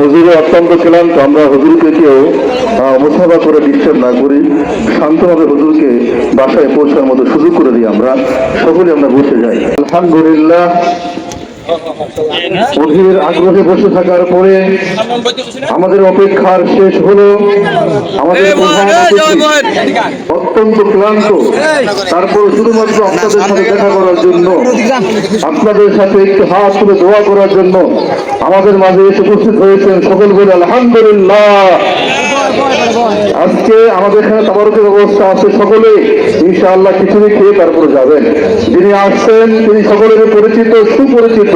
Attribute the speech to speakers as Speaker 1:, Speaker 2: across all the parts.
Speaker 1: হুজুরে অত্যন্ত ক্লান্ত, আমরা হুজুরকে কেউ মুসাফা করে ডিস্টার্ব না করি, শান্তভাবে হুজুরকে বাসায় পৌঁছার মতো সুযোগ করে দিই। আমরা সকলে আমরা বসে যাই। আলহামদুলিল্লাহ, অধীর আগ্রহে বসে থাকার পরে আমাদের অপেক্ষার শেষ হলো। আমাদের অত্যন্ত ক্লান্ত, তারপর শুধুমাত্র আপনাদের সাথে দেখা করার জন্য, আপনাদের সাথে একটু হাত তুলে দোয়া করার জন্য আমাদের মাঝে এসে উপস্থিত হয়েছেন। সকল বলে আলহামদুলিল্লাহ। আজকে আমাদের এখানে তাবারকের ব্যবস্থা আছে, সকলে ইনশাআল্লাহ খিচুড়ি খেয়ে তারপরে যাবেন। যিনি আসছেন তিনি সকলের পরিচিত, সুপরিচিত,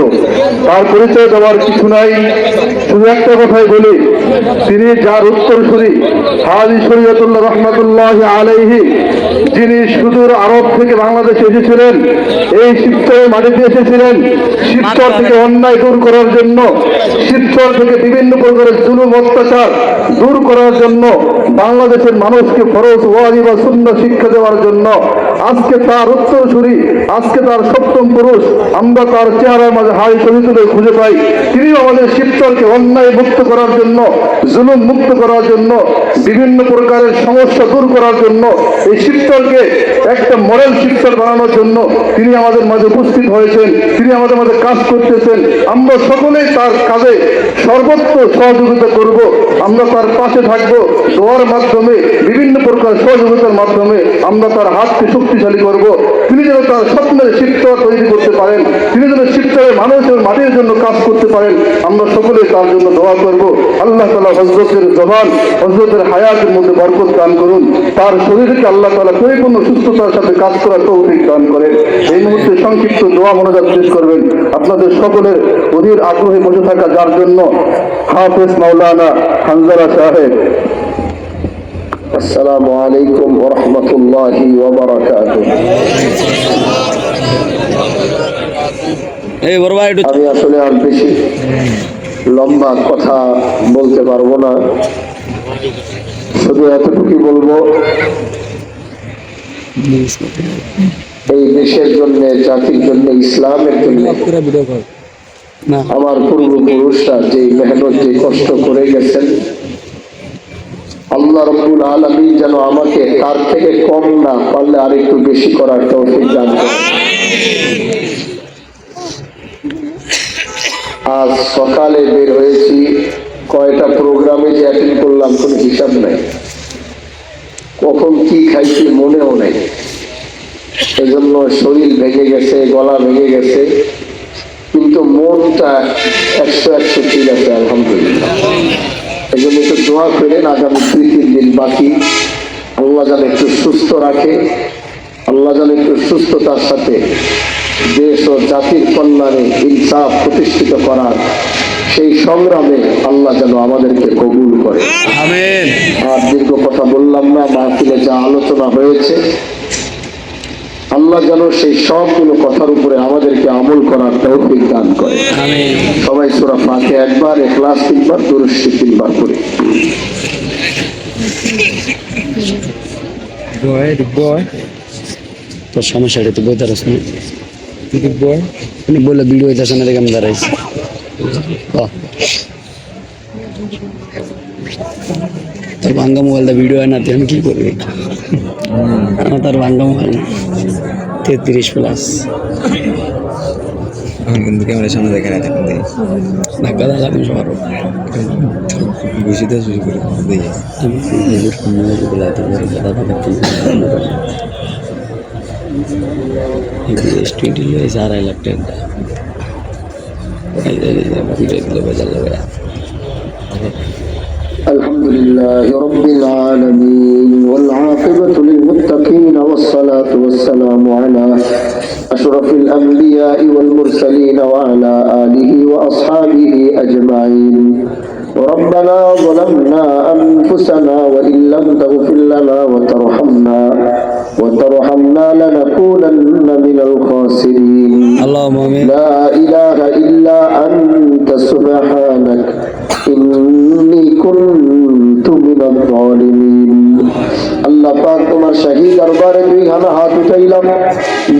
Speaker 1: তার পরিচয় দেওয়ার কিছু নাই। শুধু একটা কথাই বলি, তিনি যার উত্তরসূরি হাজী শরীয়তুল্লাহ রহমাতুল্লাহ আলাইহি, যিনি সুদূর আরব থেকে বাংলাদেশে এসেছিলেন, এই শিবচরের মাটিতে এসেছিলেন শিবচর থেকে অন্যায় দূর করার জন্য, শিবচর থেকে বিভিন্ন প্রকারের জুলুম অত্যাচার দূর করার জন্য, বাংলাদেশের মানুষকে ফরজ ওয়াজিব বা সুন্নাহ শিক্ষা দেওয়ার জন্য। আজকে তার উত্তরসূরি, আজকে তার সপ্তম পুরুষ, আমরা তার চেহারার মাঝে হাই ছবি তুলে খুঁজে পাই। তিনি আমাদের শিবচরকে অন্যায় মুক্ত করার জন্য, জুলুম মুক্ত করার জন্য, বিভিন্ন প্রকারের সমস্যা দূর করার জন্য, এই শিবচরকে একটা মডেল শিবচর বানানোর জন্য তিনি আমাদের মাঝে উপস্থিত হয়েছেন। তিনি আমাদের মাঝে কাজ করতেছেন। আমরা সকলেই তার কাজে সর্বত্র সহযোগিতা করব। আমরা তার পাশে থাকবো দোয়ার মাধ্যমে, বিভিন্ন প্রকার সহযোগিতার মাধ্যমে আমরা তার হাতকে শক্তিশালী করব। তিনি যেন তার স্বপ্নের শিবচর তৈরি করতে পারেন, তিনি যেন শিবচরের মানুষের মাটির জন্য কাজ করতে পারেন। আমরা সকলে তার জন্য দোয়া করব। আল্লাহ তাআলা হযরতের জবান, হযরতের হায়াতের মধ্যে বরকত দান করুন। তার শরীরকে আল্লাহ তাআলা পরিপূর্ণ সুস্থতার সাথে কাজ করার তৌফিক দান করেন। এই মুহূর্তে সংক্ষিপ্ত দোয়া মোনাজাত পেশ করবেন আপনাদের সকলের অধীর আগ্রহে বসে থাকা যার জন্য হাফেজ মাওলানা হানজালা সাহেব। আসসালামু আলাইকুম ওয়া রাহমাতুল্লাহি ওয়া বারাকাতুহু। আমি আসলে আর বেশি লম্বা কথা বলতে পারবো না, শুধু এতটুকুই বলবো, এই দেশের জন্য, জাতির জন্য, ইসলামের জন্য আমার পূর্বপুরুষরা যে মেহনত, যে কষ্ট করে গেছেন, আল্লাহ রাব্বুল আলামিন যেন আমাকে তার থেকে কম না, পারলে আর একটু বেশি করার তৌফিক দান করেন। আজ সকালে বের হয়েছি, কয়টা প্রোগ্রামে যে অ্যাটেন্ড করলাম কোনো হিসাব নাই, কখন কি খাইছি মনেও নেই। এজন্য শরীর ভেঙে গেছে, গলা ভেঙে গেছে, কিন্তু মনটা 100 ঠিক আছে, আলহামদুলিল্লাহ। এই জন্য একটু দোয়া করেন, আগামী 2-3 দিন বাকি, আল্লাহ যেন একটু সুস্থ রাখে, আল্লাহ যেন একটু সুস্থতার সাথে দেশ ও জাতির কল্যাণে ইনসাফ প্রতিষ্ঠিত করার সেই সংগ্রামে আল্লাহ যেন আমাদেরকে কবুল করে। আমিন। আর দীর্ঘ কথা বললাম না, মাহফিলে যা আলোচনা হয়েছে আল্লাহ যেন সেই সবগুলো কথার উপরে আমাদেরকে আমল করার তৌফিক দান করে। আমিন। সবাই সূরা ফাতিহা একবার, ইখলাস 3বার, দুরূদ 3বার পড়ি।
Speaker 2: তোর সমস্যাটা তো বইতে পারছ না, বলে ভিডিও হইতেছে না, দেখে আমি দাঁড়াইছি। তোর ভাঙ্গা মোবাইলটা ভিডিও হয় না, আমি কি করবি? আমার তার ভাঙ্গা মোবাইল 33+।
Speaker 3: কিন্তু ক্যামেরার সামনে দেখে না,
Speaker 2: ধাক্কা দাঁড়া আমি সবার
Speaker 3: বুঝিতে শুরু করে দিয়ে
Speaker 1: الحمد لله رب العالمين والعاقبة للمتقين والصلاة والسلام على أشرف الأنبياء والمرسلين وعلى آله وأصحابه أجمعين. ربنا ظلمنا أنفسنا وإن لم تغفر لنا وترحمنا لنكونن من الخاسرين. اللهم آمين. لا إله إلا أنت سبحانك إني كنت من الظالمين. আল্লাহ পাক তোমার শাহী দরবারে 2 হাত উঠাইলাম,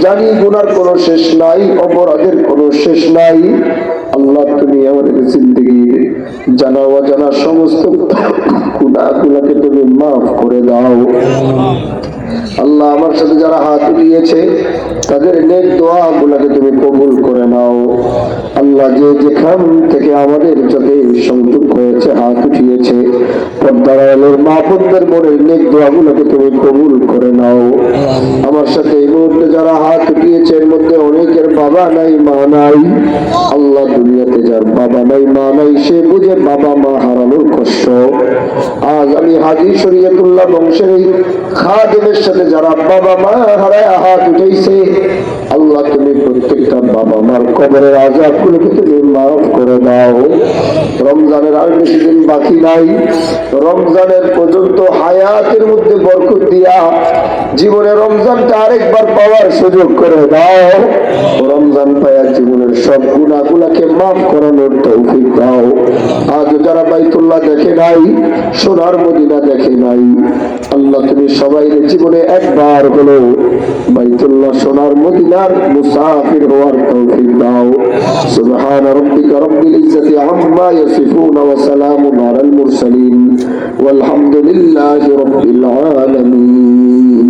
Speaker 1: জানি গুনার কোনো শেষ নাই, অপরাধের কোনো শেষ নাই। আল্লাহ তুমি আমাদের জিন্দেগির
Speaker 4: জানা অজানা সমস্ত গুনাহগুলোকে তুমি মাফ করে দাও। আল্লাহ, আমার সাথে যারা হাত উঠিয়েছে তাদের নেক দোয়া গুলাকে তুমি কবুল করে নাও। আল্লাহ, যে যেখান থেকে আমাদের সাথে সংযোগ হয়েছে, হাত উঠিয়েছে, পর্দার আড়ালের মা বোনদের মনের নেক দোয়া গুলাকে তুমি কবুল করে নাও। আমার সাথে এই মুহূর্তে যারা হাত উঠিয়েছে এর মধ্যে অনেকের বাবা নাই, মা নাই। আল্লাহ, দুনিয়াতে যার বাবা নাই, মা নাই, সে বুঝে বাবা মা হারানোর কষ্ট। আজ আমি হাজী শরীয়তুল্লাহ বংশের এই খাদেমের সাথে যারা বাবা মা হারায় হাত উঠেছে, আল্লাহ তুমি প্রত্যেকটা বাবা মার কবরের আযাব গুলোকে তুমি মাফ করে দাও। রমজানের আর বেশি দিন বাকি নাই, রমজানের পর্যন্ত হায়াতের মধ্যে বরকত দিয়া জীবনে রমজানটা আরেকবার পাওয়ার সুযোগ করে দাও। রমজান পায়া জীবনের সব গুনাহগুলোকে মাফ করানোর তৌফিক দাও। আজ যারা বাইতুল্লাহ দেখে নাই, সোনার মদিনা দেখে নাই, আল্লাহ তুমি সবাই জীবনে একবার হলো বাইতুল্লাহ সোনার মদিনার মুসাফির হওয়ার তৌফিক দাও। সুবহান রাব্বিকা রাব্বিল ইজ্জাতি আম্মা ইয়াসিফুন ওয়া সালামুন আলাল মুরসালিন ওয়াল হামদুলিল্লাহি রাব্বিল আলামিন।